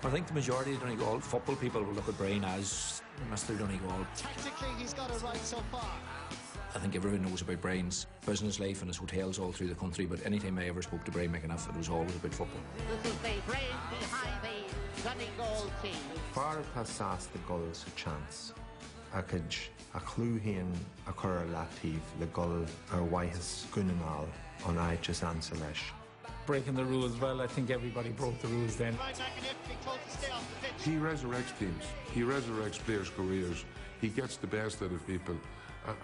I think the majority of Donegal football people will look at Brian as Mr. Donegal. Tactically, he's got it right so far. I think everyone knows about Brian's business life and his hotels all through the country, but anytime I ever spoke to Brian McEniff, it was always about football. This is the brain behind the Donegal team. Far has the goals a chance. Akaj a cluhin a cur lativ le goal waihas guninal on aiches anselesh. Breaking the rules, well, I think everybody broke the rules then. Brian McEniff being told to stay off the pitch. He resurrects teams. He resurrects players' careers. He gets the best out of people.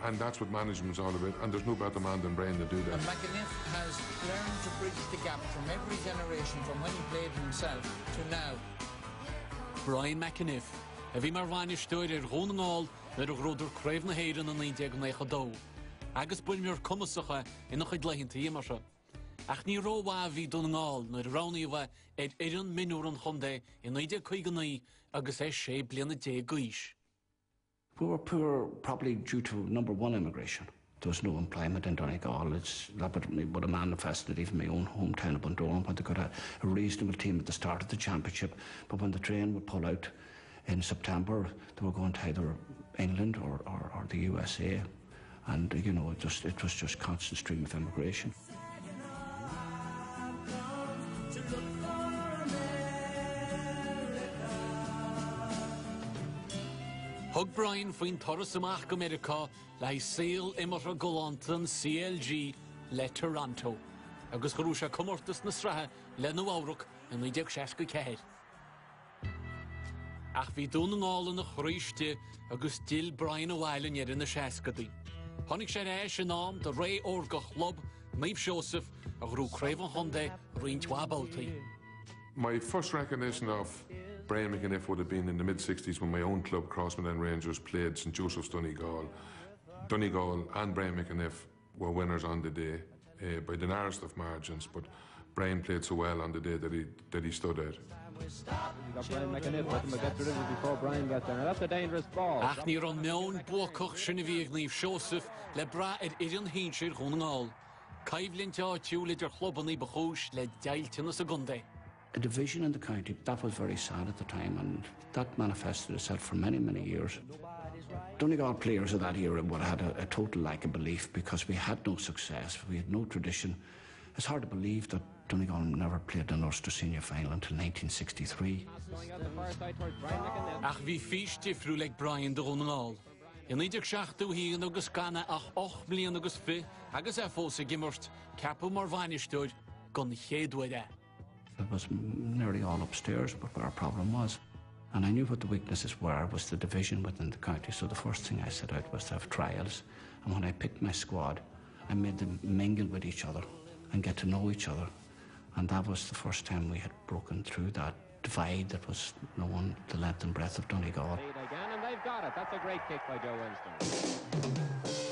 And that's what management's all about. And there's no better man than Brian to do that. And McEniff has learned to bridge the gap from every generation, from when he played himself to now. Brian McEniff. If he mar vanished stood at Donegal, that a groder crave na heden and need to make a dough. Agus Bulmer Commissacha in a headline to Yemasha. Ach ni ro wa vi Donegal, na Rownie wa et Eden Minuran Honde, in Idea Quigani, Agus Eshe Bliana de Guish. We were poor probably due to, number one, immigration. There was no employment in Donegal. That would have manifested even my own hometown of Bundoran, when they got a reasonable team at the start of the championship. But when the train would pull out in September, they were going to either England or the USA. And, you know, it was just constant stream of immigration. Hug Brian faoin Torres amach America lai sail imar Golantan CLG le Toronto. Agus Garusha Comortus na Sraha le Nuauruk and Lidiak Shaska Cahed. Ach vi Donegal in the Chrichte agus Dil Brian O'Weilen yet in the Shaskadi. Honig Shadash and Arm, the Ray Orga Club, Maeve Joseph, a Gru Craven Honde, Range Wabalti. My first recognition of Brian McEniff would have been in the mid-60s when my own club, Crossman and Rangers, played St Joseph's Donegal. Donegal and Brian McEniff were winners on the day by the narrowest of margins, but Brian played so well on the day that he stood out. You got Brian McEniff, let him get rid of it before Brian got there. Now that's a dangerous ball. Ach ni ron mewn Bwcoch Shinavig Niamh Joseph le bra ed Idian Hinshir Donegal. Caivlin ta tiúla der club on the Bachoush le Dailtin a Segunde. A division in the county, that was very sad at the time, and that manifested itself for many, many years. Donegal players of that era would have had a total lack of belief because we had no success, we had no tradition. It's hard to believe that Donegal never played an Ulster senior final until 1963. Ach vi fichte fru like Brian de Donegal. In Idiak Shachtu hi in agus Ghana ach 8 million agus fi, agus efos gimmert, Capo Marvanistud, gun Hedwede. It was nearly all upstairs, but what our problem was. And I knew what the weaknesses were, was the division within the county, so the first thing I set out was to have trials. And when I picked my squad, I made them mingle with each other and get to know each other. And that was the first time we had broken through that divide that was known the length and breadth of Donegal. Again, and they've got it. That's a great kick by Joe Winston.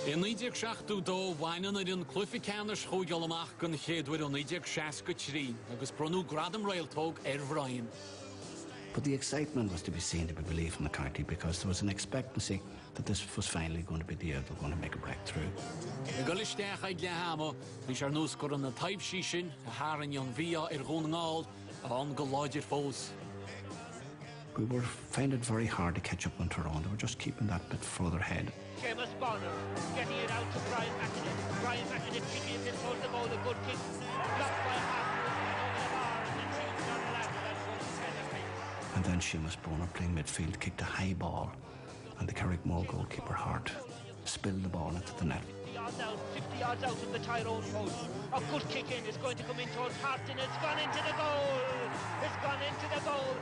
In Idiak Shachtu do, Wainan in Cliffy Cannish Hoyalamach gun Hedwid on Idiak Shaska Tree, agus Brunu Gradam Rail Tog Ryan. But the excitement was to be seen, to be believed in the county, because there was an expectancy that this was finally going to be the year they were going to make a breakthrough. The Gullistech I Glahamo, which are no score on the type shishin, a Haran Young Via Donegal, on Gologic Foes. We were finding it very hard to catch up on Toronto. They were just keeping that bit further ahead. Seamus Bonner getting it out to Brian McEniff. Brian McEniff kicking it in towards the goal, a good kick. Blocked by and then Seamus Bonner playing midfield kicked a high ball, and the Carrickmore goalkeeper Hart spilled the ball into the net. 50 yards out of the Tyrone post. A good kick in. It's going to come in towards Hart, and it's gone into the goal. It's gone into the goal.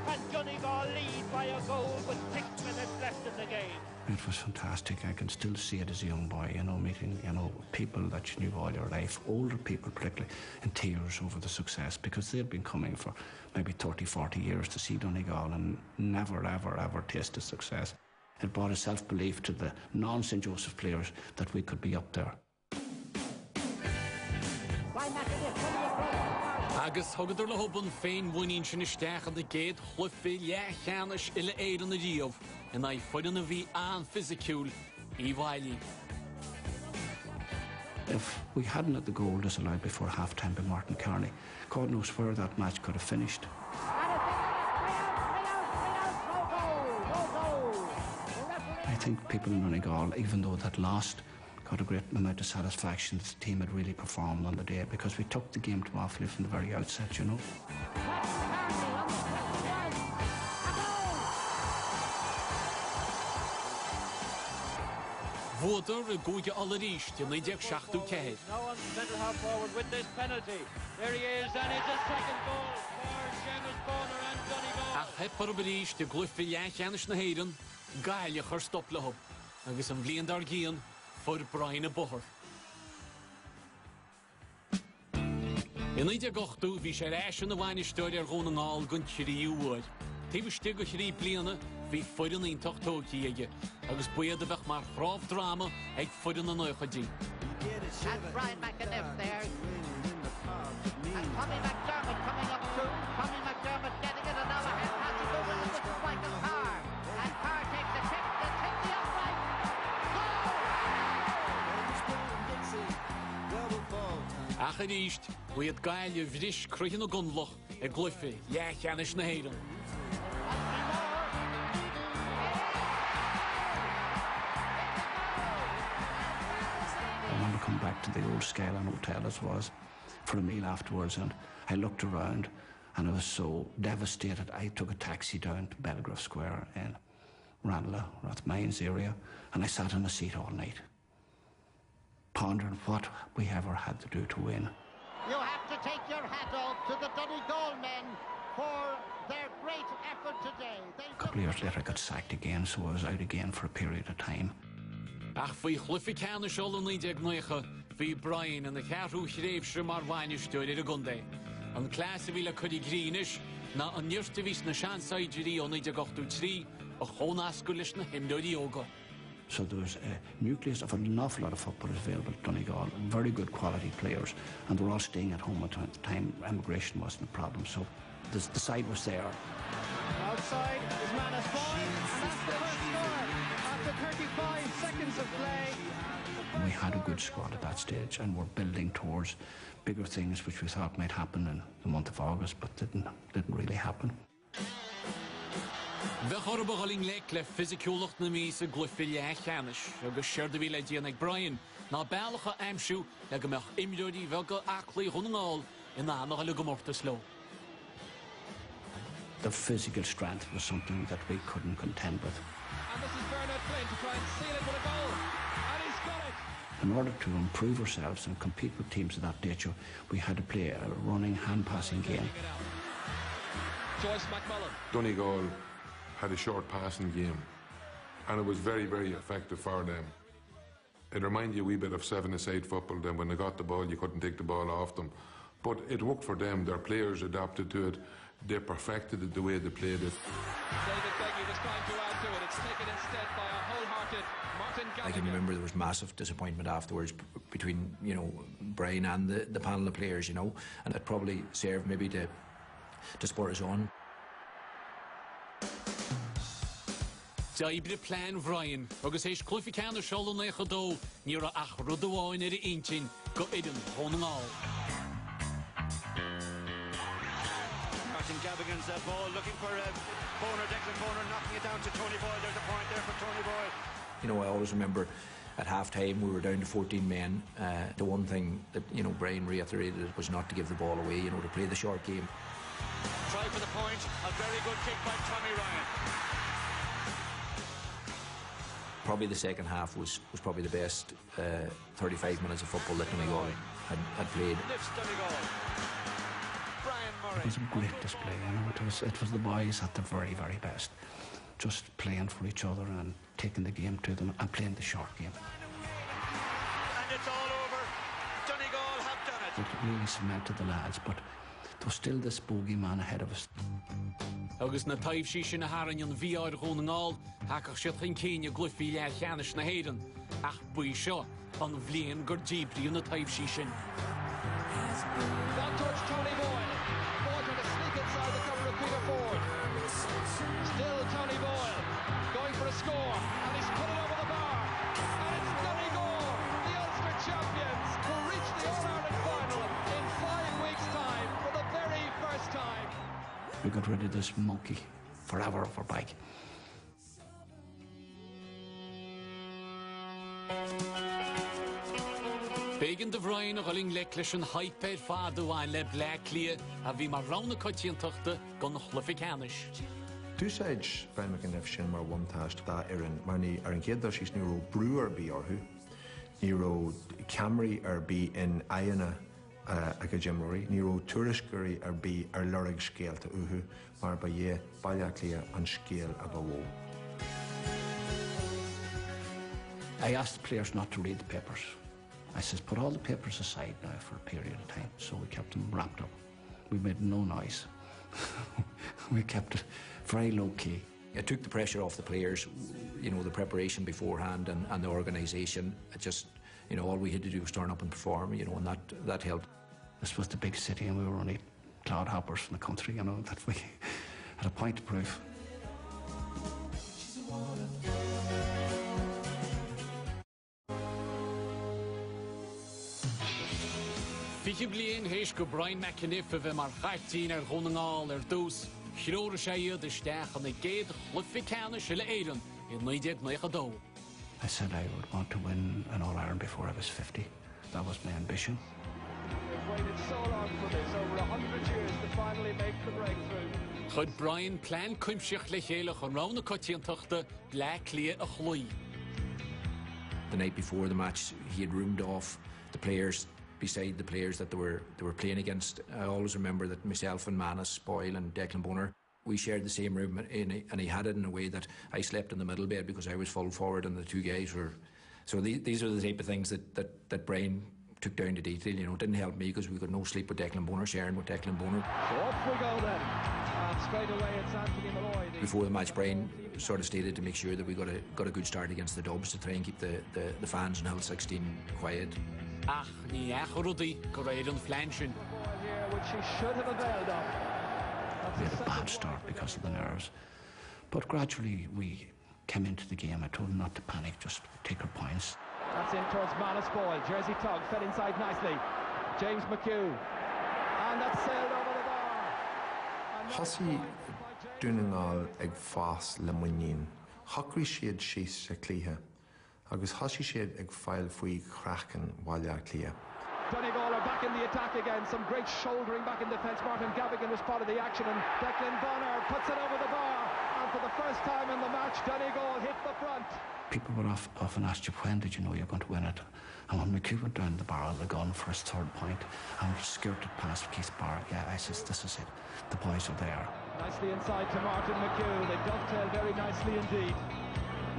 And Donegal lead by a goal with 6 minutes left in the game. It was fantastic. I can still see it as a young boy, you know, meeting, you know, people that you knew all your life, older people particularly, in tears over the success, because they'd been coming for maybe 30, 40 years to see Donegal and never, ever, ever tasted success. It brought a self-belief to the non-St. Joseph players that we could be up there. Agus hogadar le hobban féin bhuinín sin isteach an de géad chlufi leachchanis ile éad an na díomh in I foidan a bhí an physiciúil I bhailí. If we hadn't had the goal disallowed before half-time by Martin Kearney, God knows where that match could have finished. think people in Donegal, even though that lost, got a great amount of satisfaction that the team had really performed on the day, because we took the game to Offaly from the very outset, you know. Voter goeie allereerst in the shach to Kehe. Now on centre half forward with this penalty. There he is, and it's a second goal for Seamus Bonner and Donegal. Ach het parbereerst de gluffe jaartjanis na heden, Gaelic stople op. Agus een vliend daar gaan voor Brian Bocher. In ieder gochtu wie ze reis in de wijn stuur gewoon al guntje uur. Die bestigge drie blienen wie voor de intocht toekje. Agus boeien de weg maar grof drama ik voor de neugadie. And Brian McEniff there. And Tommy McDermott coming up too. Tommy McDermott getting it, and now a hand passes over the distance by Carr. And Carr takes the tip, the upright. Ach het eerst, wie het Gaelic vrisch kreeg in de gunloch, ik gluffe, ja, janis na heden. I remember coming back to the old Skyline Hotel as was for a meal afterwards, and I looked around and I was so devastated. I took a taxi down to Belgrave Square in Ranelagh, Rathmines area, and I sat in a seat all night, pondering what we ever had to do to win. You have to take your hat off to the Donegal men for their great effort today. A couple of years later I got sacked again, so I was out again for a period of time. Ach, wie gluffe canne scholl in die gneuche, wie Brian en de Caru schreef maar weinig stuurde de gunde. Een klasse wille kuddy greenish, na een eerste wies na chance uitgerie on die gocht uit 3, a gewoon askulish na hem door die yoga. So there was a nucleus of an awful lot of footballers available at Donegal, very good quality players, and they were all staying at home at the time. Emigration wasn't a problem, so the side was there. Outside, his man has fallen, and that's the first score after 35 seconds of play. We had a good squad at that stage, and we're building towards bigger things which we thought might happen in the month of August, but didn't really happen. We gaan begonnen lekle fysioloog na mise gluffilia chanish. Agus sherde vi le dianig Brian. Na belge amshu leg me imjodi welke akli runal in na nog le gemorte slow. The physical strength was something that we couldn't contend with. And this is Bernard Flynn to try and seal it with a goal. And he's got it! In order to improve ourselves and compete with teams of that nature, we had to play a running, hand-passing game. Joyce McMullen. Donegal had a short passing game, and it was very, very effective for them. It reminded you a wee bit of 7-a-side football. Then when they got the ball, you couldn't take the ball off them. But it worked for them. Their players adapted to it. They perfected it the way they played it. David Beggy was trying to add to it. It's taken instead by a wholehearted Martin Gallagher. I can remember there was massive disappointment afterwards between, you know, Brian and the panel of players, you know, and it probably served maybe to spur us on. Daibre plan Brian, agus heis cluffi canna scholl na chado, nira ach rudawain er inchin, go eden honal. Martin Gavigan's ball looking for Boner, Declan Boner knocking it down to Tony Boyle. There's a point there for Tony Boyle. You know, I always remember at half-time we were down to 14 men. The one thing that, you know, Brian reiterated was not to give the ball away, you know, to play the short game. Try for the point, a very good kick by Tommy Ryan. Probably the second half was probably the best 35 minutes of football that Donegal had played. It was a great display, you know. It was the boys at the very, very best, just playing for each other and taking the game to them and playing the short game. And it's all over. Donegal have done it. It really cemented the lads, but there was still this bogeyman ahead of us. Agus na taif shish na haran yon VR Donegal, hakach shit geen Kenya gluffi ja chanish na heden. Ach bui sho, an vlien gurdjibri yon na taif shishin. Down towards Tony Boyle. Boyle trying to sneak inside the cover of Peter Ford. Still Tony Boyle going for a score, and he's put it over the bar. And it's Donegal, the Ulster champions, who reach the All-Ireland final in 5 weeks' time for the very first time. We got rid of this monkey forever off our bike. Speaking of Brian, a rolling lecklish and hyper father one le black clear, have we mar round the cutty and tuchte, gone hluffy-canish. Two sides, Brian McEniff sin mar one task da Erin, Marnie Arangeda, she's Nero Brewer be or who. Nero Camry or be in Iona a Jimmery, Nero Touristguri or be or Lurig scale to Uhu, mar by ye, Bayaklia and scale of a woe. I asked the players not to read the papers. I says, put all the papers aside now for a period of time. So we kept them wrapped up. We made no noise. We kept it very low-key. It took the pressure off the players, you know, the preparation beforehand and the organisation. It just, you know, all we had to do was turn up and perform, you know, and that helped. This was the big city and we were only clodhoppers from the country, you know, that we had a point to prove. Fiche blian héis go Brian McEniff of mar 18 Donegal dús. Chróra sé de steach an géad hluffy-canish le Éireann in 1992. I said I would want to win an All-Ireland before I was 50. That was my ambition. We've waited so long for this, over 100 years, to finally make the breakthrough. Chud Brian plan cuimseach le chéalach an round the cutty and tuchte black clear a chlui. The night before the match, he had roomed off the players beside the players that they were playing against. I always remember that myself and Manus, Boyle and Declan Bonner, we shared the same room, and he had it in a way that I slept in the middle bed because I was full forward and the two guys were... So these are the type of things that Brian took down to detail, you know. It didn't help me because we got no sleep with Declan Bonner, sharing with Declan Bonner. So off we go then, and straight away it's Anthony Malloy. Before the match, Brian sort of stated to make sure that we got a good start against the Dubs to try and keep the fans in Hill 16 quiet. Ach, ní Ruddy go Éireann flanchin. Which he should have availed of. We had a bad start because of the nerves. But gradually we came into the game. I told him not to panic, just take our points. That's in towards Manus Boyle. Jersey Tug fed inside nicely. James McHugh. And that's sailed over the bar. Hossi Donegal ag fás le muineen. Hocri siad shees a clíthe. Agus hossi siad ag file faoi crachan whaile clia. Donegal are back in the attack again. Some great shouldering back in defence. Martin Gavigan was part of the action, and Declan Bonner puts it over the bar. And for the first time in the match, Donegal hit the front. People would often ask you, when did you know you were going to win it? And when McHugh went down the barrel of the gun for his third point and skirted past Keith's bar, yeah, I says, this is it. The boys are there. Nicely inside to Martin McHugh. They dovetail very nicely indeed.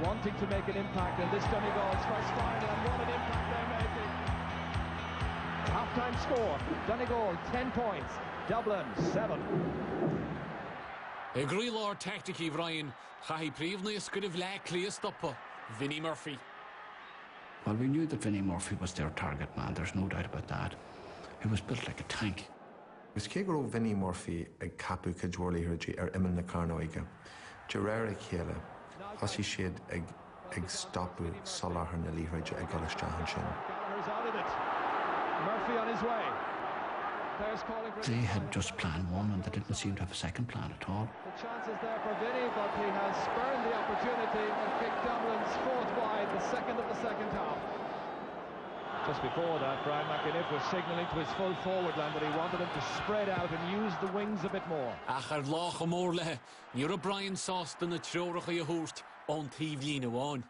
Wanting to make an impact in this Donegal's first final, and what an impact they're making. Half-time score, Donegal 10 points, Dublin 7. A Greenlaw tactic Brian, Chahi Prevnius could have lacked clear stopper, Vinny Murphy. Well, we knew that Vinny Murphy was their target man, there's no doubt about that. He was built like a tank. Gus cégro Vinny Murphy ag capú cadwrlí hergy Imman na Carnoiga. Gerard Chéile. Hossi siad ag stopú Salar na líhreide ag Galastahan sin. Gallagher's out of it. Murphy on his way. They had just plan one and they didn't seem to have a second plan at all. The chance is there for Vinny, but he has spurned the opportunity and kicked Dublin's fourth wide, the second of the second half. Just before that, Brian McEniff was signalling to his full forward line that he wanted him to spread out and use the wings a bit more. Ach lách mór le, níor Brian Soston a tróracha a húrt on Tíbhlín one.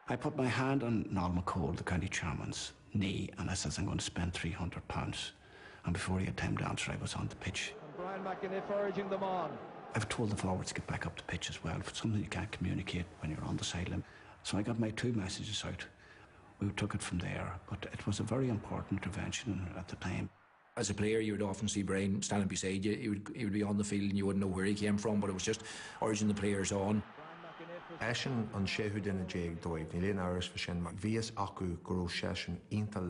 I put my hand on Noel McCall, the county chairman's knee, and I says, I'm going to spend £300. And before he had time to answer, I was on the pitch. And Brian McEniff urging them on. I've told the forwards to get back up the pitch as well. It's something you can't communicate when you're on the sideline. So I got my two messages out. We took it from there, but it was a very important intervention at the time. As a player, you would often see Brian standing beside you. He would be on the field and you wouldn't know where he came from, but it was just urging the players on. Eishin an séhúd in a jéag dóibh, ní léon áras fa sin, Vías acu gurú sésin íntal